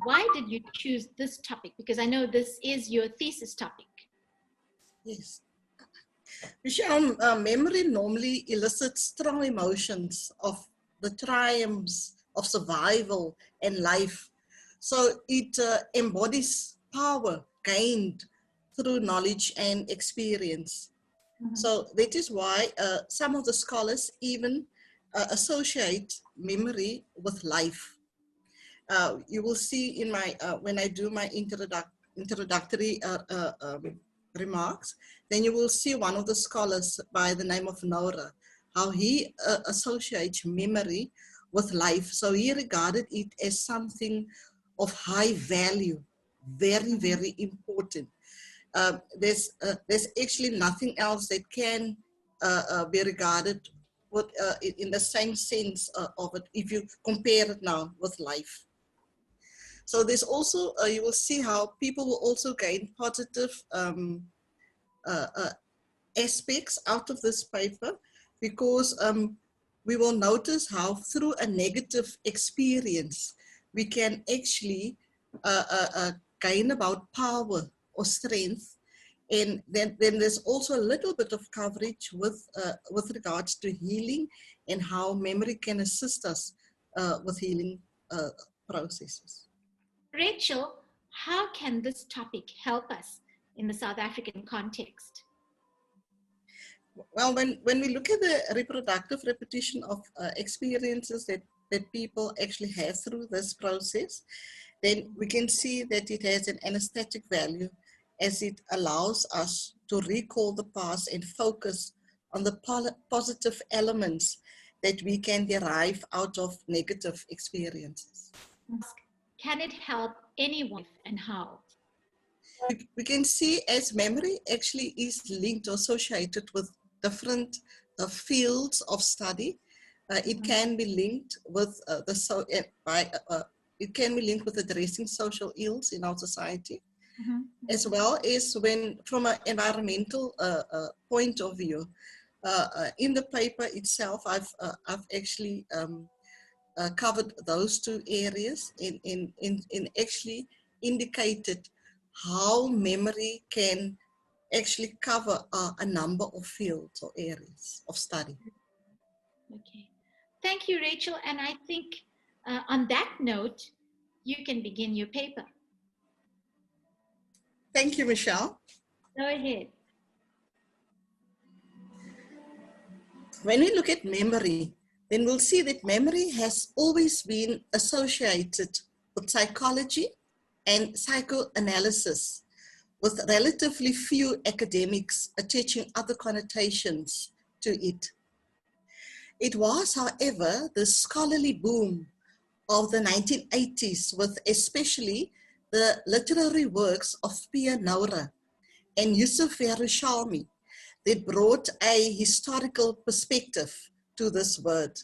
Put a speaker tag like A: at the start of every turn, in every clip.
A: why did you choose this topic? Because I know this is your thesis topic.
B: Yes. Michelle, memory normally elicits strong emotions of the triumphs of survival and life. So it embodies power gained through knowledge and experience.
A: Mm-hmm.
B: So that is why some of the scholars even associate memory with life. You will see in my, when I do my introductory remarks, then you will see one of the scholars by the name of Nora, how he associates memory with life. So he regarded it as something of high value, very, very important. There's actually nothing else that can be regarded with, in the same sense of it if you compare it now with life. So there's also, you will see how people will also gain positive aspects out of this paper, because we will notice how through a negative experience, we can actually gain about power or strength. And then there's also a little bit of coverage with regards to healing and how memory can assist us with healing processes.
A: Rachel, how can this topic help us in the South African context?
B: Well, when we look at the reproductive repetition of experiences that people actually have through this process, then we can see that it has an anesthetic value, as it allows us to recall the past and focus on the positive elements that we can derive out of negative experiences.
A: Can it help anyone, and how?
B: We can see as memory actually is linked or associated with different fields of study. It can be linked with it can be linked with addressing social ills in our society, as well as when from an environmental point of view. In the paper itself, I've actually covered those two areas in actually indicated how memory can actually cover a number of fields or areas of study.
A: Okay. Thank you, Rachel. And I think on that note, you can begin your paper.
B: Thank you, Michelle.
A: Go ahead.
B: When we look at memory, then we'll see that memory has always been associated with psychology and psychoanalysis, with relatively few academics attaching other connotations to it. It was, however, the scholarly boom of the 1980s, with especially the literary works of Pia Noura and Yusuf Yerushalmi, that brought a historical perspective to this word.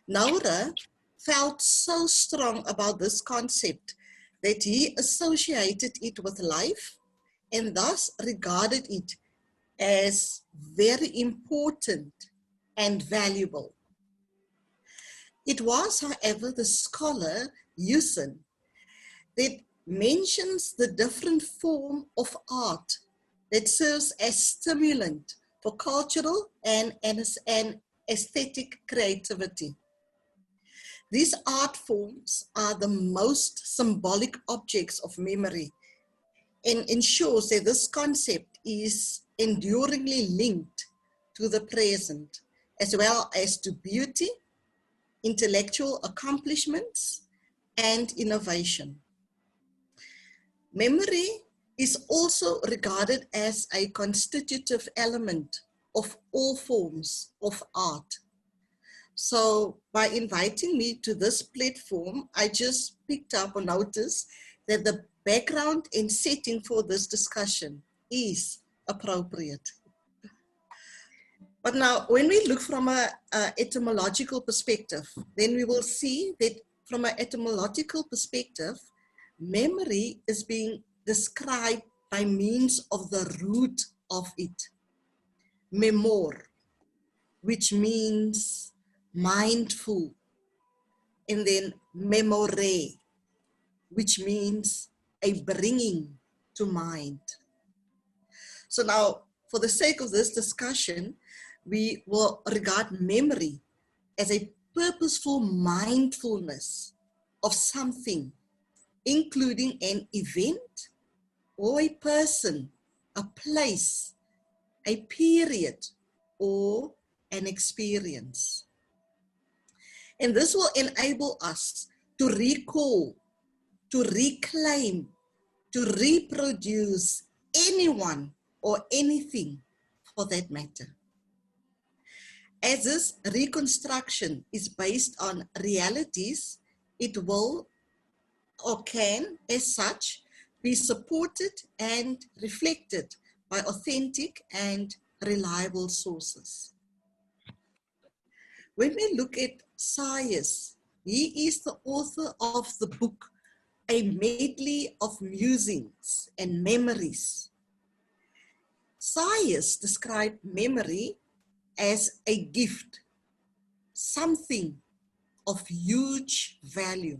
B: Noura felt so strong about this concept that he associated it with life and thus regarded it as very important and valuable. It was, however, the scholar Yusen that mentions the different form of art that serves as stimulant for cultural and aesthetic creativity. These art forms are the most symbolic objects of memory and ensures that this concept is enduringly linked to the present, as well as to beauty, intellectual accomplishments, and innovation. Memory is also regarded as a constitutive element of all forms of art. So by inviting me to this platform, I just picked up or noticed that the background and setting for this discussion is appropriate. But now, when we look from an etymological perspective, then we will see that from an etymological perspective, memory is being described by means of the root of it, memor, which means mindful, and then memore, which means a bringing to mind. So now, for the sake of this discussion, we will regard memory as a purposeful mindfulness of something, including an event or a person, a place, a period, or an experience. And this will enable us to recall, to reclaim, to reproduce anyone or anything for that matter. As this reconstruction is based on realities, it will or can, as such, be supported and reflected by authentic and reliable sources. When we look at Sayers, he is the author of the book, A Medley of Musings and Memories. Sayers described memory as a gift, something of huge value.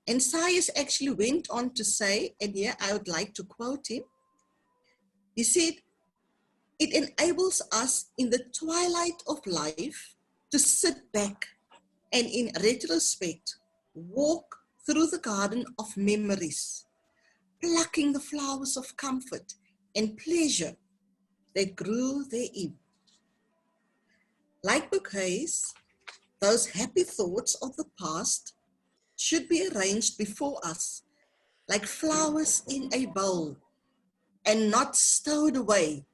B: And Sayers actually went on to say, and here I would like to quote him, he said, "It enables us in the twilight of life to sit back and in retrospect, walk through the garden of memories, plucking the flowers of comfort and pleasure that grew therein. Like bouquets, those happy thoughts of the past should be arranged before us like flowers in a bowl and not stowed away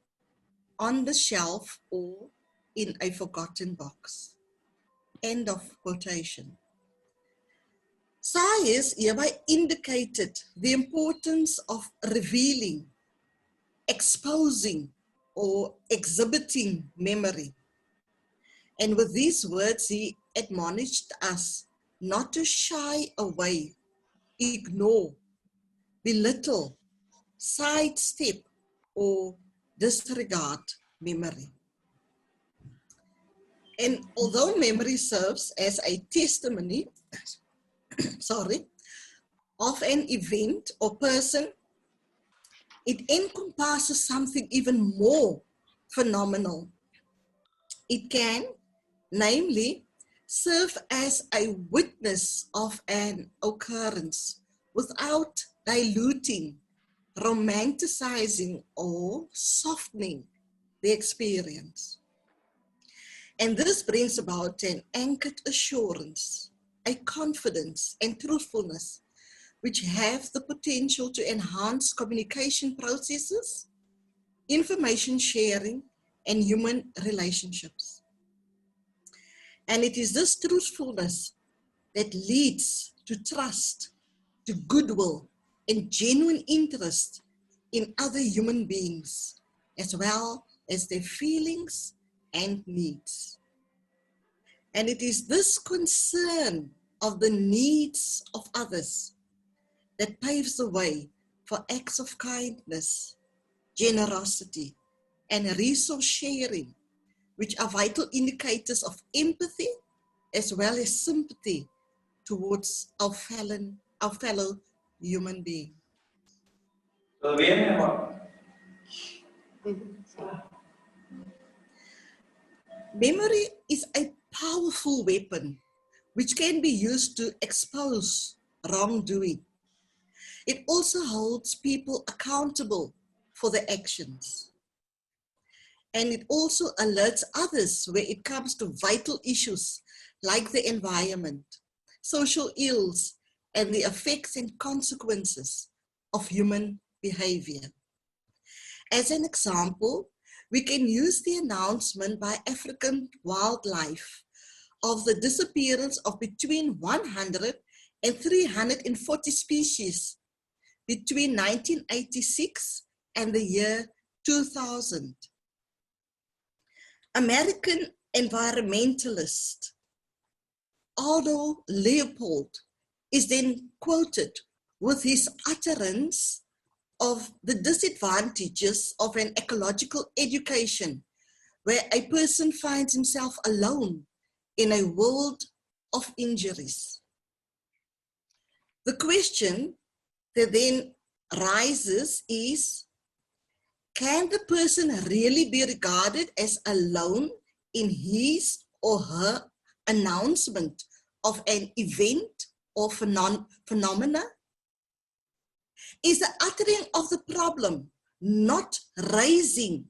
B: on the shelf or in a forgotten box." End of quotation. Sayers hereby indicated the importance of revealing, exposing, or exhibiting memory. And with these words, he admonished us not to shy away, ignore, belittle, sidestep, or disregard memory. And although memory serves as a testimony, of an event or person, it encompasses something even more phenomenal. It can, namely, serve as a witness of an occurrence without diluting, romanticizing, or softening the experience. And this brings about an anchored assurance, a confidence and truthfulness, which have the potential to enhance communication processes, information sharing, and human relationships. And it is this truthfulness that leads to trust, to goodwill, and genuine interest in other human beings, as well as their feelings and needs. And it is this concern of the needs of others that paves the way for acts of kindness, generosity, and resource sharing, which are vital indicators of empathy as well as sympathy towards our fellow human being. Memory is a powerful weapon which can be used to expose wrongdoing. It also holds people accountable for their actions. And it also alerts others where it comes to vital issues like the environment, social ills, and the effects and consequences of human behavior. As an example, we can use the announcement by African Wildlife of the disappearance of between 100 and 340 species between 1986 and the year 2000. American environmentalist Aldo Leopold is then quoted with his utterance of the disadvantages of an ecological education where a person finds himself alone in a world of injuries. The question that then rises is, can the person really be regarded as alone in his or her announcement of an event or phenomena? Is the uttering of the problem not raising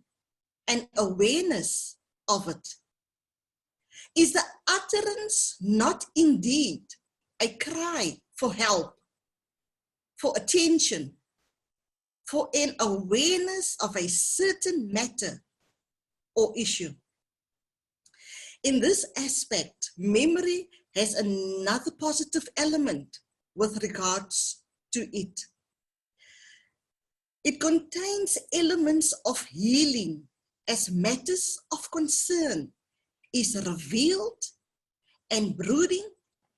B: an awareness of it? Is the utterance not indeed a cry for help, for attention, for an awareness of a certain matter or issue? In this aspect, memory has another positive element with regards to it. It contains elements of healing as matters of concern is revealed and brooding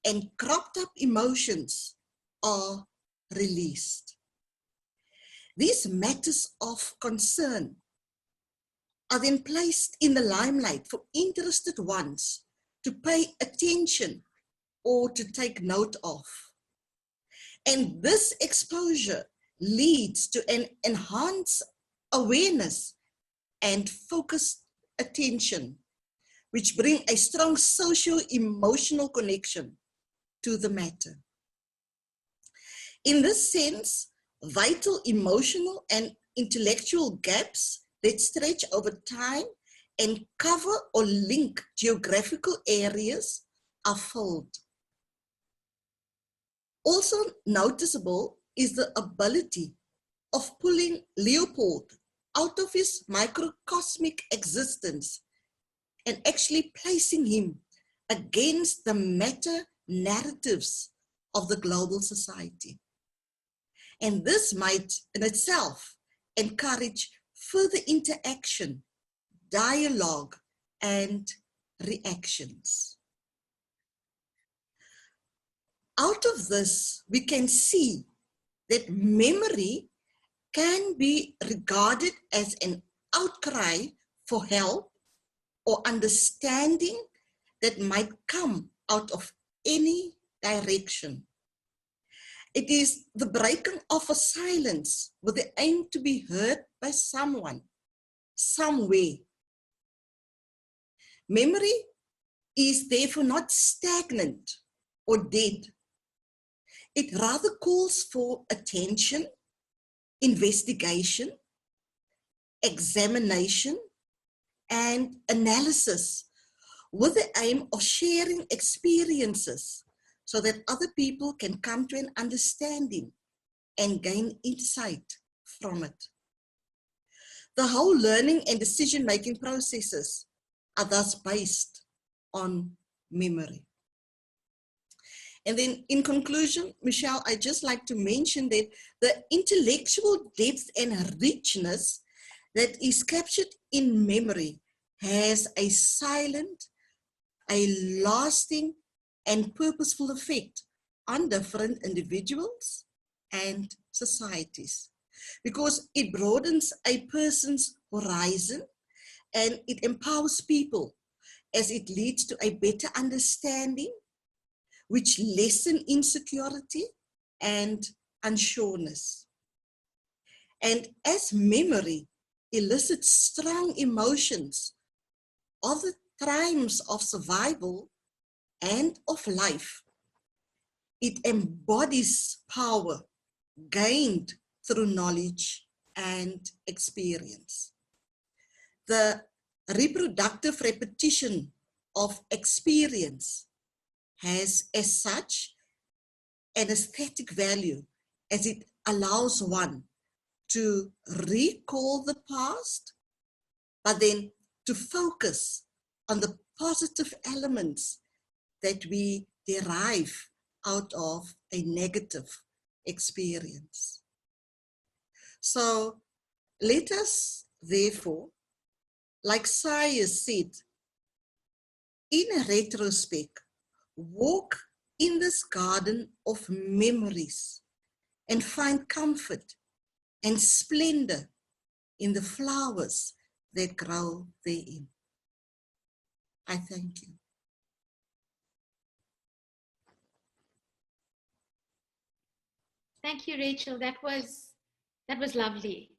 B: and cropped up emotions are released. These matters of concern are then placed in the limelight for interested ones to pay attention or to take note of. And this exposure leads to an enhanced awareness and focused attention, which bring a strong socio-emotional connection to the matter. In this sense, vital emotional and intellectual gaps that stretch over time and cover or link geographical areas are filled. Also noticeable is the ability of pulling Leopold out of his microcosmic existence and actually placing him against the meta narratives of the global society. And this might in itself encourage further interaction, dialogue, and reactions. Out of this, we can see that memory can be regarded as an outcry for help or understanding that might come out of any direction. It is the breaking of a silence with the aim to be heard by someone, somewhere. Memory is therefore not stagnant or dead. It rather calls for attention, investigation, examination, and analysis with the aim of sharing experiences so that other people can come to an understanding and gain insight from it. The whole learning and decision-making processes are thus based on memory. And then in conclusion, Michelle, I'd just like to mention that the intellectual depth and richness that is captured in memory has a silent, a lasting, and purposeful effect on different individuals and societies, because it broadens a person's horizon and it empowers people as it leads to a better understanding, which lessen insecurity and unsureness. And as memory elicits strong emotions of the times of survival and of life, it embodies power gained through knowledge and experience. The reproductive repetition of experience has as such an aesthetic value as it allows one to recall the past, but then to focus on the positive elements that we derive out of a negative experience. So let us therefore, like Saya said, in retrospect, walk in this garden of memories and find comfort and splendor in the flowers that grow therein. I thank you.
A: Thank you, Rachel. That was lovely.